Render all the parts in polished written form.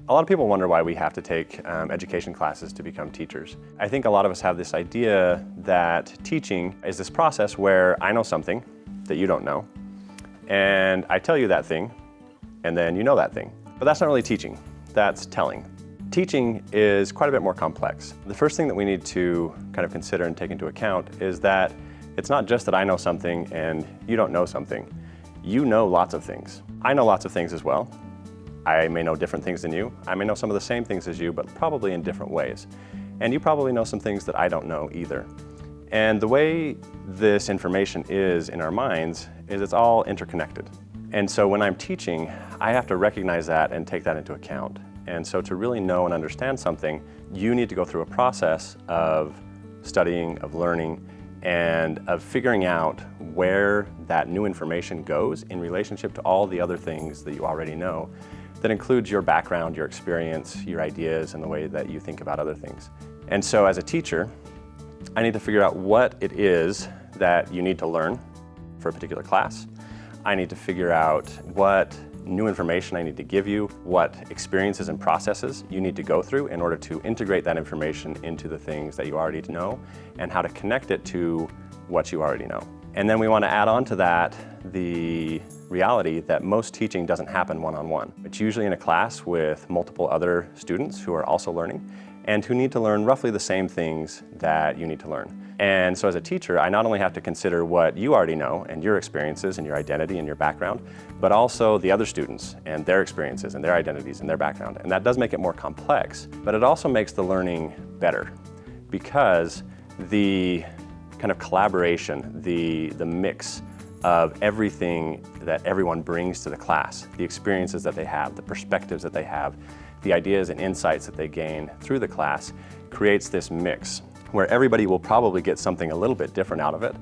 A lot of people wonder why we have to take education classes to become teachers. I think a lot of us have this idea that teaching is this process where I know something that you don't know, and I tell you that thing, and then you know that thing. But that's not really teaching, that's telling. Teaching is quite a bit more complex. The first thing that we need to kind of consider and take into account is that it's not just that I know something and you don't know something. You know lots of things. I know lots of things as well. I may know different things than you. I may know some of the same things as you, but probably in different ways. And you probably know some things that I don't know either. And the way this information is in our minds is it's all interconnected. And so when I'm teaching, I have to recognize that and take that into account. And so to really know and understand something, you need to go through a process of studying, of learning, and of figuring out where that new information goes in relationship to all the other things that you already know. That includes your background, your experience, your ideas, and the way that you think about other things. And so as a teacher, I need to figure out what it is that you need to learn for a particular class. I need to figure out what new information I need to give you, what experiences and processes you need to go through in order to integrate that information into the things that you already know, and how to connect it to what you already know. And then we want to add on to that the reality that most teaching doesn't happen one-on-one. It's usually in a class with multiple other students who are also learning and who need to learn roughly the same things that you need to learn. And so as a teacher, I not only have to consider what you already know and your experiences and your identity and your background, but also the other students and their experiences and their identities and their background. And that does make it more complex, but it also makes the learning better because the kind of collaboration, the mix of everything that everyone brings to the class, the experiences that they have, the perspectives that they have, the ideas and insights that they gain through the class creates this mix where everybody will probably get something a little bit different out of it,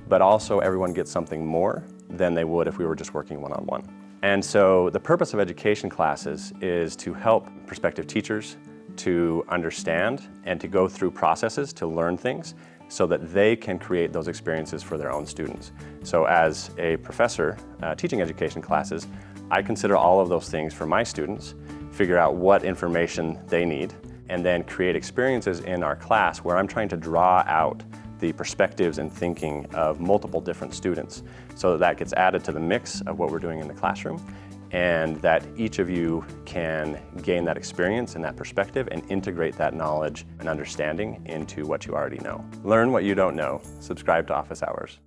but also everyone gets something more than they would if we were just working one-on-one. And so the purpose of education classes is to help prospective teachers to understand and to go through processes to learn things so that they can create those experiences for their own students. So as a professor teaching education classes, I consider all of those things for my students, figure out what information they need, and then create experiences in our class where I'm trying to draw out the perspectives and thinking of multiple different students so that that gets added to the mix of what we're doing in the classroom, and that each of you can gain that experience and that perspective and integrate that knowledge and understanding into what you already know. Learn what you don't know. Subscribe to Office Hours.